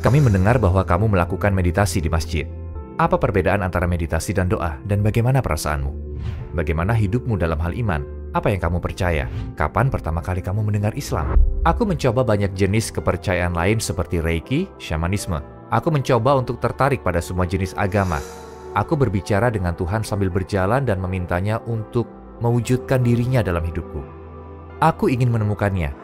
Kami mendengar bahwa kamu melakukan meditasi di masjid. Apa perbedaan antara meditasi dan doa, dan bagaimana perasaanmu? Bagaimana hidupmu dalam hal iman? Apa yang kamu percaya? Kapan pertama kali kamu mendengar Islam? Aku mencoba banyak jenis kepercayaan lain seperti Reiki, Shamanisme. Aku mencoba untuk tertarik pada semua jenis agama. Aku berbicara dengan Tuhan sambil berjalan dan memintanya untuk mewujudkan dirinya dalam hidupku. Aku ingin menemukannya.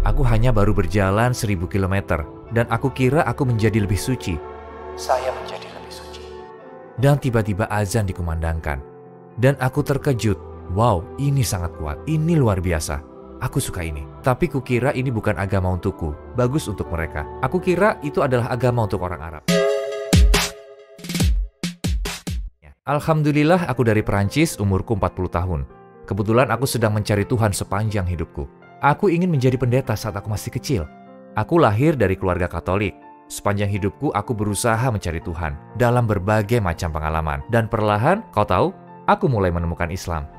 Aku hanya baru berjalan 1000 km dan aku kira aku menjadi lebih suci. Saya menjadi lebih suci. Dan tiba-tiba azan dikumandangkan. Dan aku terkejut. Wow, ini sangat kuat. Ini luar biasa. Aku suka ini. Tapi kukira ini bukan agama untukku. Bagus untuk mereka. Aku kira itu adalah agama untuk orang Arab. Alhamdulillah aku dari Perancis, umurku 40 tahun. Kebetulan aku sedang mencari Tuhan sepanjang hidupku. Aku ingin menjadi pendeta saat aku masih kecil. Aku lahir dari keluarga Katolik. Sepanjang hidupku aku berusaha mencari Tuhan dalam berbagai macam pengalaman. Dan perlahan, kau tahu, aku mulai menemukan Islam.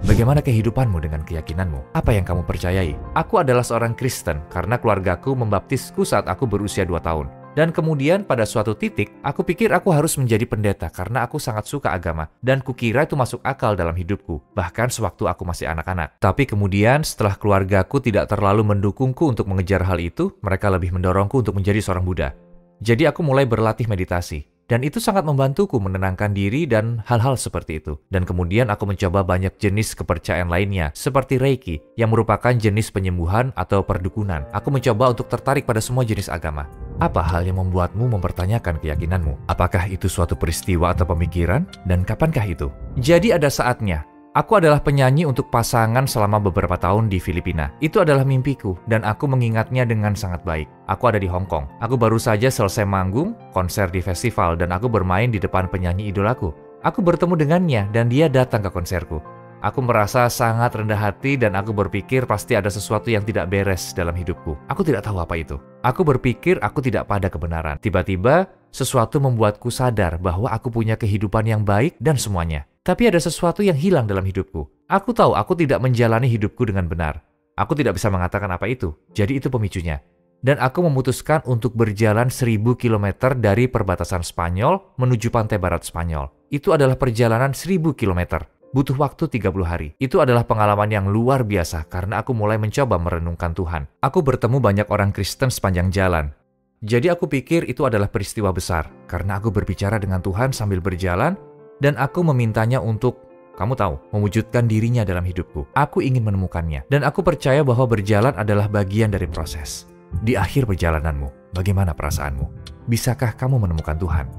Bagaimana kehidupanmu dengan keyakinanmu? Apa yang kamu percayai? Aku adalah seorang Kristen karena keluargaku membaptisku saat aku berusia 2 tahun. Dan kemudian pada suatu titik, aku pikir aku harus menjadi pendeta karena aku sangat suka agama. Dan kukira itu masuk akal dalam hidupku, bahkan sewaktu aku masih anak-anak. Tapi kemudian setelah keluargaku tidak terlalu mendukungku untuk mengejar hal itu, mereka lebih mendorongku untuk menjadi seorang Buddha. Jadi aku mulai berlatih meditasi. Dan itu sangat membantuku menenangkan diri dan hal-hal seperti itu. Dan kemudian aku mencoba banyak jenis kepercayaan lainnya, seperti Reiki, yang merupakan jenis penyembuhan atau perdukunan. Aku mencoba untuk tertarik pada semua jenis agama. Apa hal yang membuatmu mempertanyakan keyakinanmu? Apakah itu suatu peristiwa atau pemikiran? Dan kapankah itu? Jadi ada saatnya. Aku adalah penyanyi untuk pasangan selama beberapa tahun di Filipina. Itu adalah mimpiku, dan aku mengingatnya dengan sangat baik. Aku ada di Hong Kong. Aku baru saja selesai manggung, konser di festival, dan aku bermain di depan penyanyi idolaku. Aku bertemu dengannya, dan dia datang ke konserku. Aku merasa sangat rendah hati, dan aku berpikir pasti ada sesuatu yang tidak beres dalam hidupku. Aku tidak tahu apa itu. Aku berpikir aku tidak pada kebenaran. Tiba-tiba, sesuatu membuatku sadar bahwa aku punya kehidupan yang baik dan semuanya. Tapi ada sesuatu yang hilang dalam hidupku. Aku tahu aku tidak menjalani hidupku dengan benar. Aku tidak bisa mengatakan apa itu. Jadi itu pemicunya. Dan aku memutuskan untuk berjalan 1000 km dari perbatasan Spanyol menuju pantai barat Spanyol. Itu adalah perjalanan 1000 km. Butuh waktu 30 hari. Itu adalah pengalaman yang luar biasa karena aku mulai mencoba merenungkan Tuhan. Aku bertemu banyak orang Kristen sepanjang jalan. Jadi aku pikir itu adalah peristiwa besar karena aku berbicara dengan Tuhan sambil berjalan. Dan aku memintanya untuk, kamu tahu, mewujudkan dirinya dalam hidupku. Aku ingin menemukannya. Dan aku percaya bahwa berjalan adalah bagian dari proses. Di akhir perjalananmu, bagaimana perasaanmu? Bisakah kamu menemukan Tuhan?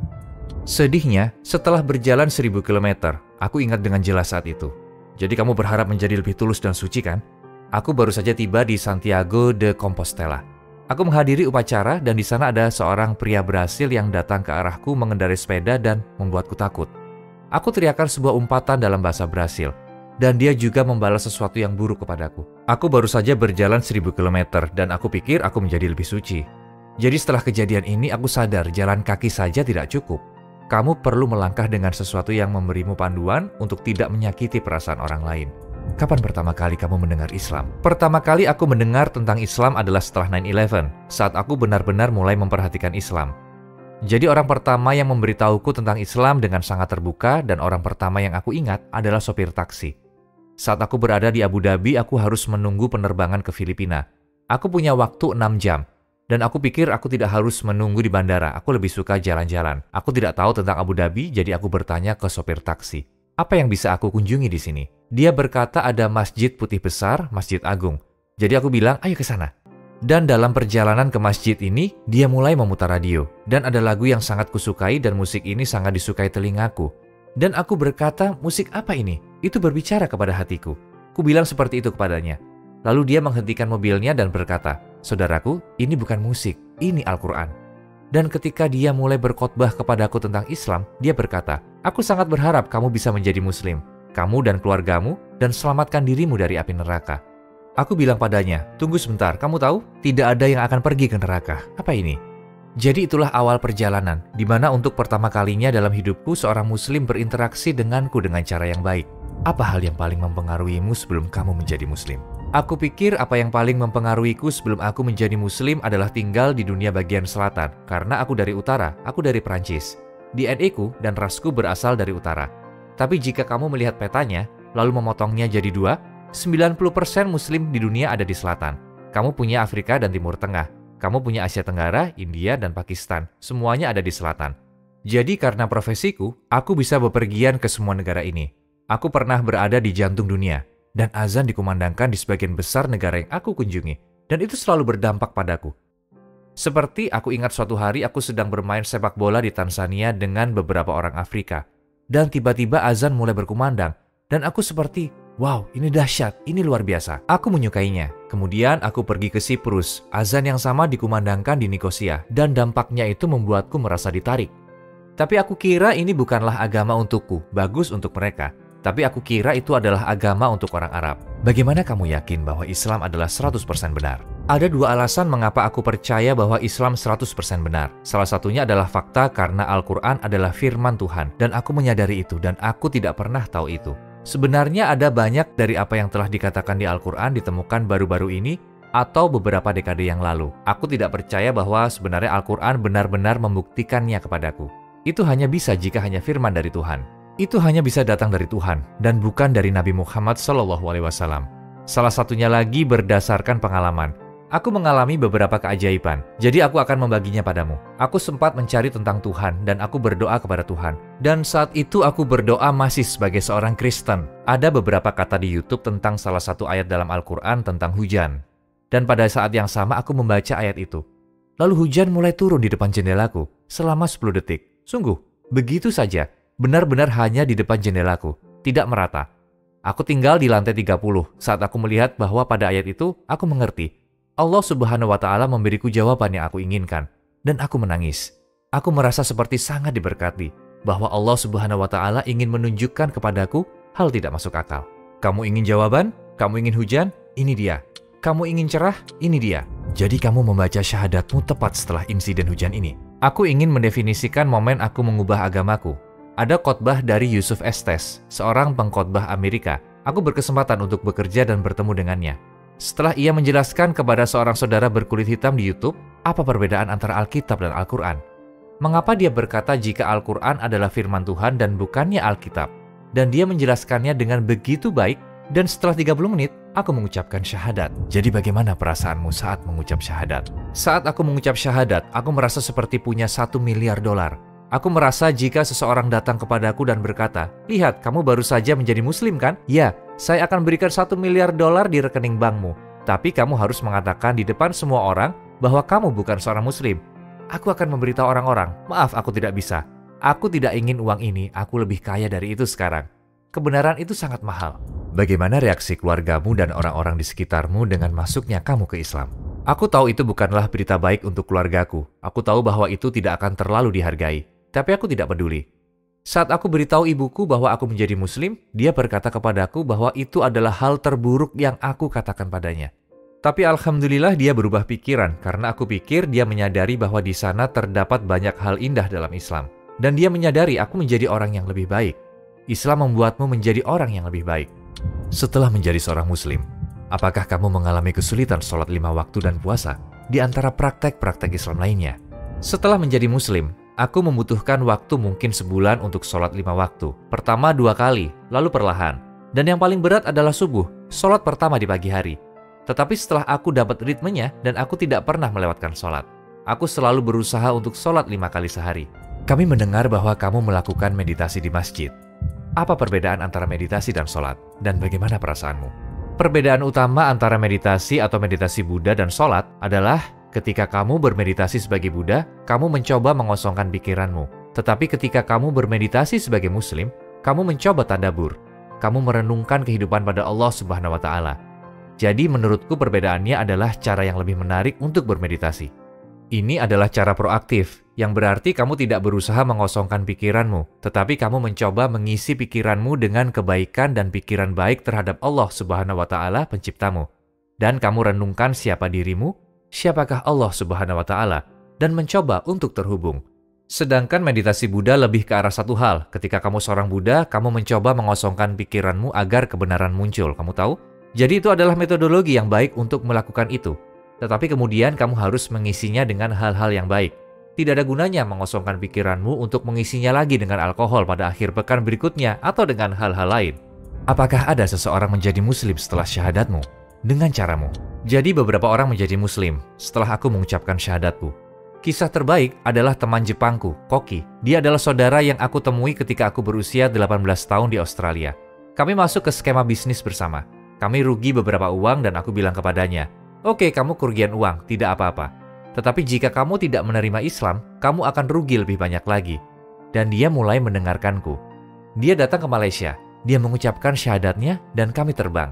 Sedihnya, setelah berjalan 1000 km, aku ingat dengan jelas saat itu. Jadi kamu berharap menjadi lebih tulus dan suci kan? Aku baru saja tiba di Santiago de Compostela. Aku menghadiri upacara dan di sana ada seorang pria Brasil yang datang ke arahku mengendarai sepeda dan membuatku takut. Aku teriakkan sebuah umpatan dalam bahasa Brasil, dan dia juga membalas sesuatu yang buruk kepadaku. Aku baru saja berjalan 1000 km, dan aku pikir aku menjadi lebih suci. Jadi setelah kejadian ini, aku sadar jalan kaki saja tidak cukup. Kamu perlu melangkah dengan sesuatu yang memberimu panduan untuk tidak menyakiti perasaan orang lain. Kapan pertama kali kamu mendengar Islam? Pertama kali aku mendengar tentang Islam adalah setelah 9/11, saat aku benar-benar mulai memperhatikan Islam. Jadi orang pertama yang memberitahuku tentang Islam dengan sangat terbuka dan orang pertama yang aku ingat adalah sopir taksi. Saat aku berada di Abu Dhabi, aku harus menunggu penerbangan ke Filipina. Aku punya waktu 6 jam. Dan aku pikir aku tidak harus menunggu di bandara, aku lebih suka jalan-jalan. Aku tidak tahu tentang Abu Dhabi, jadi aku bertanya ke sopir taksi. Apa yang bisa aku kunjungi di sini? Dia berkata ada masjid putih besar, Masjid Agung. Jadi aku bilang, ayo ke sana. Dan dalam perjalanan ke masjid ini, dia mulai memutar radio. Dan ada lagu yang sangat kusukai dan musik ini sangat disukai telingaku. Dan aku berkata, musik apa ini? Itu berbicara kepada hatiku. Ku bilang seperti itu kepadanya. Lalu dia menghentikan mobilnya dan berkata, saudaraku, ini bukan musik, ini Al-Quran. Dan ketika dia mulai berkhotbah kepadaku tentang Islam, dia berkata, aku sangat berharap kamu bisa menjadi muslim, kamu dan keluargamu, dan selamatkan dirimu dari api neraka. Aku bilang padanya, tunggu sebentar, kamu tahu? Tidak ada yang akan pergi ke neraka. Apa ini? Jadi itulah awal perjalanan, di mana untuk pertama kalinya dalam hidupku seorang muslim berinteraksi denganku dengan cara yang baik. Apa hal yang paling mempengaruhimu sebelum kamu menjadi muslim? Aku pikir apa yang paling mempengaruhiku sebelum aku menjadi muslim adalah tinggal di dunia bagian selatan. Karena aku dari utara, aku dari Prancis. DNA-ku dan rasku berasal dari utara. Tapi jika kamu melihat petanya, lalu memotongnya jadi dua, 90% muslim di dunia ada di selatan. Kamu punya Afrika dan Timur Tengah. Kamu punya Asia Tenggara, India, dan Pakistan. Semuanya ada di selatan. Jadi karena profesiku, aku bisa bepergian ke semua negara ini. Aku pernah berada di jantung dunia, dan azan dikumandangkan di sebagian besar negara yang aku kunjungi, dan itu selalu berdampak padaku. Seperti aku ingat suatu hari aku sedang bermain sepak bola di Tanzania dengan beberapa orang Afrika, dan tiba-tiba azan mulai berkumandang, dan aku seperti, wow, ini dahsyat, ini luar biasa. Aku menyukainya. Kemudian aku pergi ke Siprus, azan yang sama dikumandangkan di Nikosia, dan dampaknya itu membuatku merasa ditarik. Tapi aku kira ini bukanlah agama untukku, bagus untuk mereka. Tapi aku kira itu adalah agama untuk orang Arab. Bagaimana kamu yakin bahwa Islam adalah 100% benar? Ada dua alasan mengapa aku percaya bahwa Islam 100% benar. Salah satunya adalah fakta karena Al-Quran adalah firman Tuhan. Dan aku menyadari itu dan aku tidak pernah tahu itu. Sebenarnya ada banyak dari apa yang telah dikatakan di Al-Quran ditemukan baru-baru ini atau beberapa dekade yang lalu. Aku tidak percaya bahwa sebenarnya Al-Quran benar-benar membuktikannya kepadaku. Itu hanya bisa jika hanya firman dari Tuhan. Itu hanya bisa datang dari Tuhan dan bukan dari Nabi Muhammad SAW. Salah satunya lagi berdasarkan pengalaman. Aku mengalami beberapa keajaiban, jadi aku akan membaginya padamu. Aku sempat mencari tentang Tuhan dan aku berdoa kepada Tuhan. Dan saat itu aku berdoa masih sebagai seorang Kristen. Ada beberapa kata di YouTube tentang salah satu ayat dalam Al-Quran tentang hujan. Dan pada saat yang sama aku membaca ayat itu. Lalu hujan mulai turun di depan jendelaku selama 10 detik. Sungguh, begitu saja. Benar-benar hanya di depan jendelaku, tidak merata. Aku tinggal di lantai 30 saat aku melihat bahwa pada ayat itu aku mengerti. Allah Subhanahu wa Ta'ala memberiku jawaban yang aku inginkan, dan aku menangis. Aku merasa seperti sangat diberkati, bahwa Allah Subhanahu wa Ta'ala ingin menunjukkan kepadaku hal tidak masuk akal. Kamu ingin jawaban? Kamu ingin hujan? Ini dia. Kamu ingin cerah? Ini dia. Jadi kamu membaca syahadatmu tepat setelah insiden hujan ini. Aku ingin mendefinisikan momen aku mengubah agamaku. Ada khotbah dari Yusuf Estes, seorang pengkhotbah Amerika. Aku berkesempatan untuk bekerja dan bertemu dengannya. Setelah ia menjelaskan kepada seorang saudara berkulit hitam di YouTube, apa perbedaan antara Alkitab dan Al-Quran? Mengapa dia berkata jika Al-Quran adalah firman Tuhan dan bukannya Alkitab? Dan dia menjelaskannya dengan begitu baik, dan setelah 30 menit, aku mengucapkan syahadat. Jadi bagaimana perasaanmu saat mengucap syahadat? Saat aku mengucap syahadat, aku merasa seperti punya $1 miliar. Aku merasa jika seseorang datang kepadaku dan berkata, lihat, kamu baru saja menjadi muslim kan? Ya, saya akan berikan $1 miliar di rekening bankmu. Tapi kamu harus mengatakan di depan semua orang bahwa kamu bukan seorang muslim. Aku akan memberitahu orang-orang, maaf aku tidak bisa. Aku tidak ingin uang ini, aku lebih kaya dari itu sekarang. Kebenaran itu sangat mahal. Bagaimana reaksi keluargamu dan orang-orang di sekitarmu dengan masuknya kamu ke Islam? Aku tahu itu bukanlah berita baik untuk keluargaku. Aku tahu bahwa itu tidak akan terlalu dihargai. Tapi aku tidak peduli. Saat aku beritahu ibuku bahwa aku menjadi muslim, dia berkata kepadaku bahwa itu adalah hal terburuk yang aku katakan padanya. Tapi alhamdulillah dia berubah pikiran karena aku pikir dia menyadari bahwa di sana terdapat banyak hal indah dalam Islam. Dan dia menyadari aku menjadi orang yang lebih baik. Islam membuatmu menjadi orang yang lebih baik. Setelah menjadi seorang muslim, apakah kamu mengalami kesulitan sholat 5 waktu dan puasa di antara praktek-praktek Islam lainnya? Setelah menjadi muslim, aku membutuhkan waktu mungkin sebulan untuk sholat 5 waktu. Pertama 2 kali, lalu perlahan. Dan yang paling berat adalah subuh, sholat pertama di pagi hari. Tetapi setelah aku dapat ritmenya dan aku tidak pernah melewatkan sholat. Aku selalu berusaha untuk sholat 5 kali sehari. Kami mendengar bahwa kamu melakukan meditasi di masjid. Apa perbedaan antara meditasi dan sholat? Dan bagaimana perasaanmu? Perbedaan utama antara meditasi atau meditasi Buddha dan sholat adalah ketika kamu bermeditasi sebagai Buddha, kamu mencoba mengosongkan pikiranmu. Tetapi ketika kamu bermeditasi sebagai Muslim, kamu mencoba tadabbur. Kamu merenungkan kehidupan pada Allah Subhanahu wa Ta'ala. Jadi menurutku perbedaannya adalah cara yang lebih menarik untuk bermeditasi. Ini adalah cara proaktif, yang berarti kamu tidak berusaha mengosongkan pikiranmu, tetapi kamu mencoba mengisi pikiranmu dengan kebaikan dan pikiran baik terhadap Allah Subhanahu wa Ta'ala, penciptamu. Dan kamu renungkan siapa dirimu, siapakah Allah Subhanahu wa Ta'ala, dan mencoba untuk terhubung. Sedangkan meditasi Buddha lebih ke arah satu hal. Ketika kamu seorang Buddha, kamu mencoba mengosongkan pikiranmu agar kebenaran muncul. Kamu tahu? Jadi itu adalah metodologi yang baik untuk melakukan itu. Tetapi kemudian kamu harus mengisinya dengan hal-hal yang baik. Tidak ada gunanya mengosongkan pikiranmu untuk mengisinya lagi dengan alkohol pada akhir pekan berikutnya atau dengan hal-hal lain. Apakah ada seseorang menjadi muslim setelah syahadatmu? Dengan caramu. Jadi beberapa orang menjadi muslim setelah aku mengucapkan syahadatku. Kisah terbaik adalah teman Jepangku, Koki. Dia adalah saudara yang aku temui ketika aku berusia 18 tahun di Australia. Kami masuk ke skema bisnis bersama. Kami rugi beberapa uang dan aku bilang kepadanya, "Oke, kamu kerugian uang, tidak apa-apa. Tetapi jika kamu tidak menerima Islam, kamu akan rugi lebih banyak lagi." Dan dia mulai mendengarkanku. Dia datang ke Malaysia, dia mengucapkan syahadatnya dan kami terbang.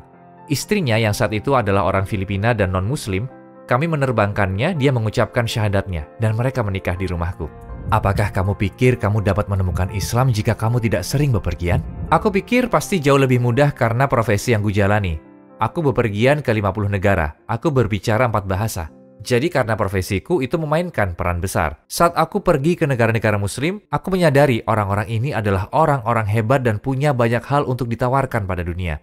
Istrinya yang saat itu adalah orang Filipina dan non-Muslim, kami menerbangkannya, dia mengucapkan syahadatnya, dan mereka menikah di rumahku. Apakah kamu pikir kamu dapat menemukan Islam jika kamu tidak sering bepergian? Aku pikir pasti jauh lebih mudah karena profesi yang kujalani. Aku bepergian ke 50 negara, aku berbicara 4 bahasa. Jadi karena profesiku itu memainkan peran besar. Saat aku pergi ke negara-negara muslim, aku menyadari orang-orang ini adalah orang-orang hebat dan punya banyak hal untuk ditawarkan pada dunia.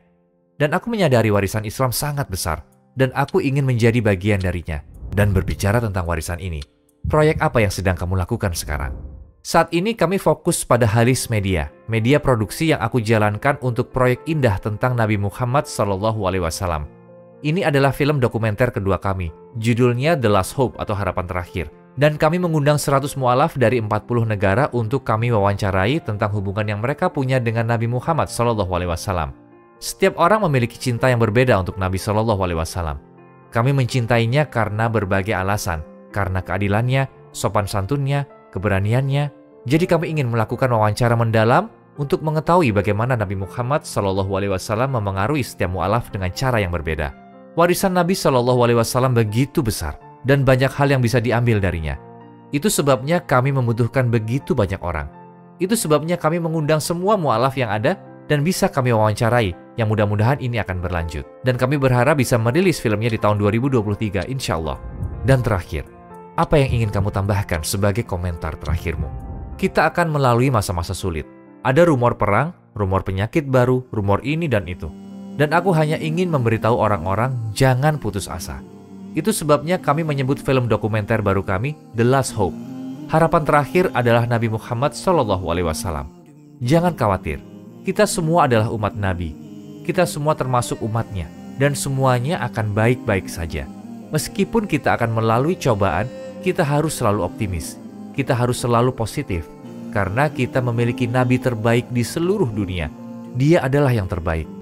Dan aku menyadari warisan Islam sangat besar, dan aku ingin menjadi bagian darinya. Dan berbicara tentang warisan ini, proyek apa yang sedang kamu lakukan sekarang? Saat ini kami fokus pada Halis Media, media produksi yang aku jalankan untuk proyek indah tentang Nabi Muhammad SAW. Ini adalah film dokumenter kedua kami, judulnya The Last Hope atau Harapan Terakhir. Dan kami mengundang 100 mu'alaf dari 40 negara untuk kami wawancarai tentang hubungan yang mereka punya dengan Nabi Muhammad SAW. Setiap orang memiliki cinta yang berbeda untuk Nabi SAW. Kami mencintainya karena berbagai alasan, karena keadilannya, sopan santunnya, keberaniannya. Jadi kami ingin melakukan wawancara mendalam untuk mengetahui bagaimana Nabi Muhammad SAW memengaruhi setiap mu'alaf dengan cara yang berbeda. Warisan Nabi SAW begitu besar dan banyak hal yang bisa diambil darinya. Itu sebabnya kami membutuhkan begitu banyak orang. Itu sebabnya kami mengundang semua mu'alaf yang ada dan bisa kami wawancarai, yang mudah-mudahan ini akan berlanjut. Dan kami berharap bisa merilis filmnya di tahun 2023 insya Allah. Dan terakhir, apa yang ingin kamu tambahkan sebagai komentar terakhirmu? Kita akan melalui masa-masa sulit. Ada rumor perang, rumor penyakit baru, rumor ini dan itu. Dan aku hanya ingin memberitahu orang-orang jangan putus asa. Itu sebabnya kami menyebut film dokumenter baru kami The Last Hope. Harapan terakhir adalah Nabi Muhammad SAW. Jangan khawatir, kita semua adalah umat Nabi. Kita semua termasuk umatnya, dan semuanya akan baik-baik saja. Meskipun kita akan melalui cobaan, kita harus selalu optimis. Kita harus selalu positif, karena kita memiliki Nabi terbaik di seluruh dunia. Dia adalah yang terbaik.